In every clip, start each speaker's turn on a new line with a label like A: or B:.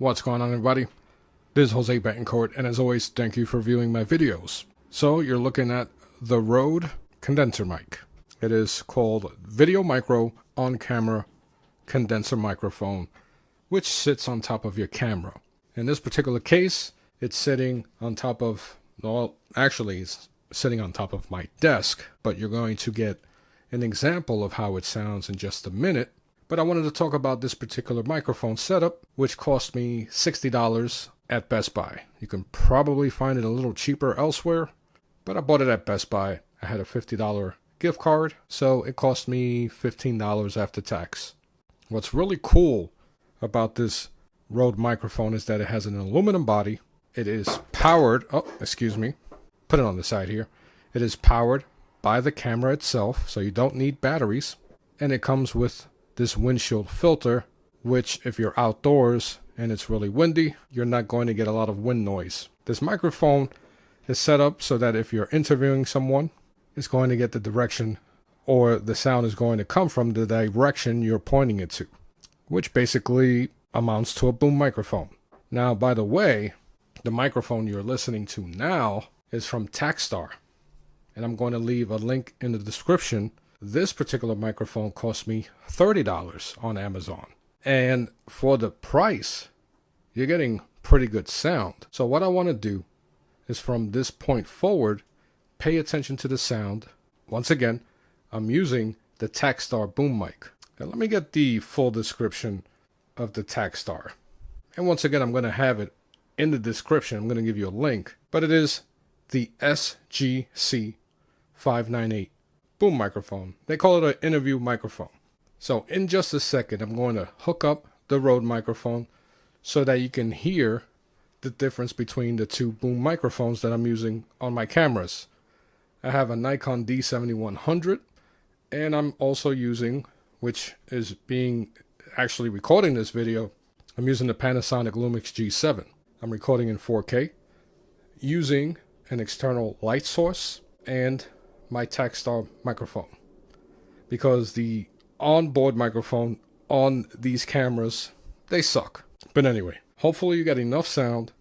A: What's going on, everybody? This is Jose Betancourt, and as always, thank you for viewing my videos. So you're looking at the Rode condenser mic. It is called Video Micro On-Camera Condenser Microphone, which sits on top of your camera. In this particular case, it's sitting on top of, well, actually it's sitting on top of my desk, but you're going to get an example of how it sounds in just a minute. But I wanted to talk about this particular microphone setup, which cost me $60 at Best Buy. You can probably find it a little cheaper elsewhere, but I bought it at Best Buy. I had a $50 gift card, so it cost me $15 after tax. What's really cool about this Rode microphone is that it has an aluminum body. It is powered, put it on the side here. It is powered by the camera itself, so you don't need batteries, and it comes with this windshield filter, which if you're outdoors and it's really windy, you're not going to get a lot of wind noise. This microphone is set up so that if you're interviewing someone, it's going to get the direction, or the sound is going to come from the direction you're pointing it to, which basically amounts to a boom microphone. Now, by the way, the microphone you're listening to now is from Takstar, and I'm going to leave a link in the description. This particular microphone cost me $30 on Amazon. And for the price, you're getting pretty good sound. So what I want to do is from this point forward, pay attention to the sound. Once again, I'm using the Takstar boom mic. Now let me get the full description of the Takstar. And once again, I'm going to have it in the description. I'm going to give you a link. But it is the SGC 598. Boom microphone. They call it an interview microphone. So in just a second, I'm going to hook up the Rode microphone so that you can hear the difference between the two boom microphones that I'm using on my cameras. I have a Nikon D7100, and I'm also using, which is being actually recording this video, I'm using the Panasonic Lumix G7. I'm recording in 4K using an external light source and my Takstar microphone, because the onboard microphone on these cameras, they suck. But anyway, hopefully you got enough sound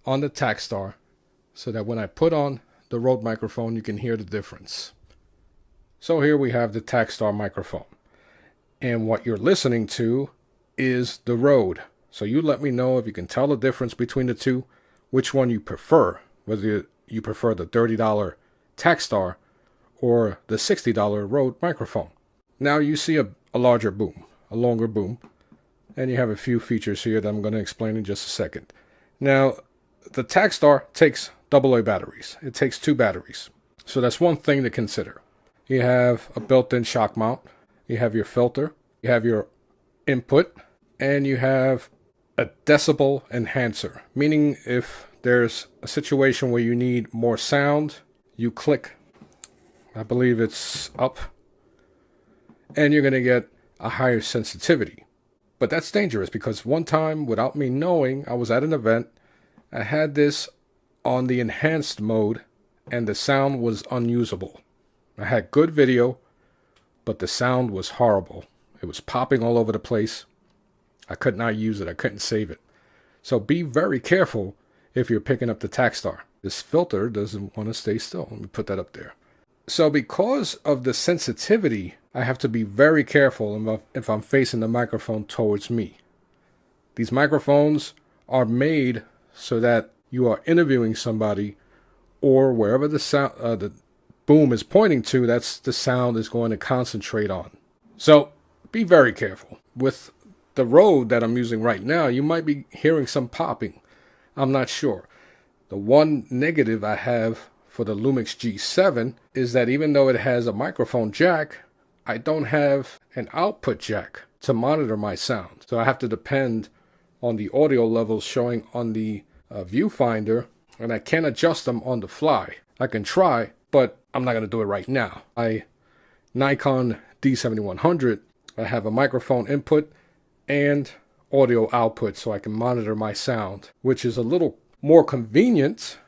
A: on the Takstar so that when I put on the Rode microphone, you can hear the difference. So here we have the Takstar microphone, and what you're listening to is the Rode. So you let me know if you can tell the difference between the two, which one you prefer, whether you prefer the $30 Takstar or the $60 Rode microphone. Now you see a larger boom, a longer boom, and you have a few features here that I'm going to explain in just a second. Now, the Takstar takes AA batteries. It takes 2 batteries. So that's one thing to consider. You have a built-in shock mount, you have your filter, you have your input, and you have a decibel enhancer, meaning if there's a situation where you need more sound, you click, I believe it's up, and you're going to get a higher sensitivity. But that's dangerous, because one time, without me knowing, I was at an event, I had this on the enhanced mode, and the sound was unusable. I had good video, but the sound was horrible. It was popping all over the place. I could not use it. I couldn't save it. So be very careful if you're picking up the Takstar. This filter doesn't want to stay still. Let me put that up there. So because of the sensitivity, I have to be very careful if I'm facing the microphone towards me. These microphones are made so that you are interviewing somebody, or wherever the sound, the boom is pointing to, that's the sound is going to concentrate on. So be very careful. With the Rode that I'm using right now, you might be hearing some popping. I'm not sure. The one negative I have for the Lumix G7 is that even though it has a microphone jack, I don't have an output jack to monitor my sound. So I have to depend on the audio levels showing on the viewfinder, and I can't adjust them on the fly. I can try, but I'm not going to do it right now. My Nikon D7100, I have a microphone input and audio output so I can monitor my sound, which is a little more convenient.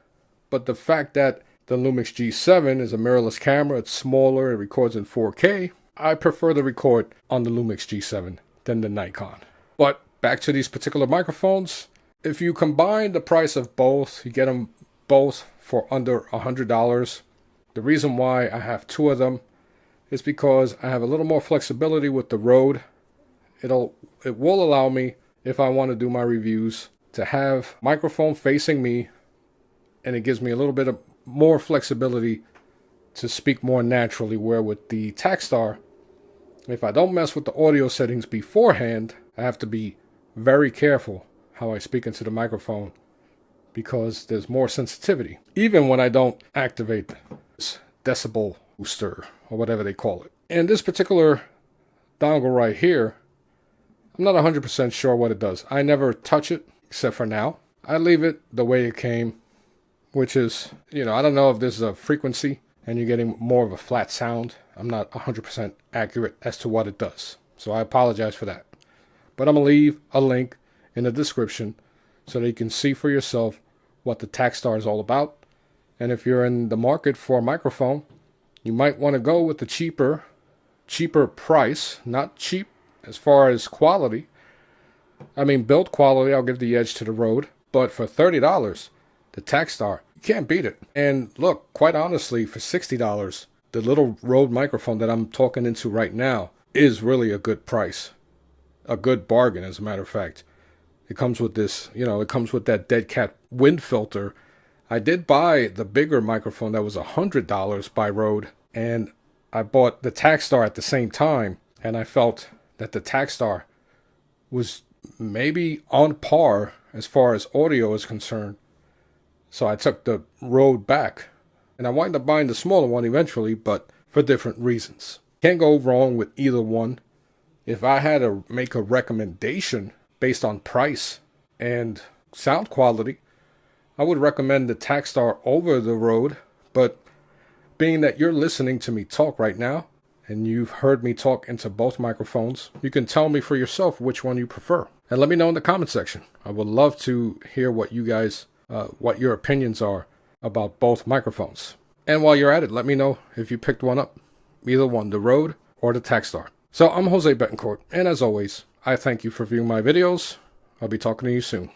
A: But the fact that the Lumix G7 is a mirrorless camera, it's smaller, it records in 4K, I prefer to record on the Lumix G7 than the Nikon. But back to these particular microphones. If you combine the price of both, you get them both for under $100. The reason why I have two of them is because I have a little more flexibility with the Rode. It will allow me, if I want to do my reviews, to have microphone facing me, and it gives me a little bit of more flexibility to speak more naturally, where with the Takstar, if I don't mess with the audio settings beforehand, I have to be very careful how I speak into the microphone because there's more sensitivity, even when I don't activate this decibel booster or whatever they call it. And this particular dongle right here, I'm not 100% sure what it does. I never touch it except for now. I leave it the way it came, which is, I don't know if this is a frequency and you're getting more of a flat sound. I'm not 100% accurate as to what it does. So I apologize for that. But I'm going to leave a link in the description so that you can see for yourself what the Takstar is all about. And if you're in the market for a microphone, you might want to go with the cheaper price. Not cheap as far as quality. I mean, build quality, I'll give the edge to the Rode. But for $30, the Takstar, you can't beat it. And look, quite honestly, for $60, the little Rode microphone that I'm talking into right now is really a good price. A good bargain, as a matter of fact. It comes with this, it comes with that dead cat wind filter. I did buy the bigger microphone that was $100 by Rode, and I bought the Takstar at the same time, and I felt that the Takstar was maybe on par as far as audio is concerned. So I took the Rode back, and I wound up buying the smaller one eventually, but for different reasons. Can't go wrong with either one. If I had to make a recommendation based on price and sound quality, I would recommend the Takstar over the Rode. But being that you're listening to me talk right now, and you've heard me talk into both microphones, you can tell me for yourself which one you prefer. And let me know in the comment section. I would love to hear what you guys, what your opinions are about both microphones. And while you're at it, let me know if you picked one up, either one, the Rode or the Takstar. So I'm Jose Betancourt, and as always, I thank you for viewing my videos. I'll be talking to you soon.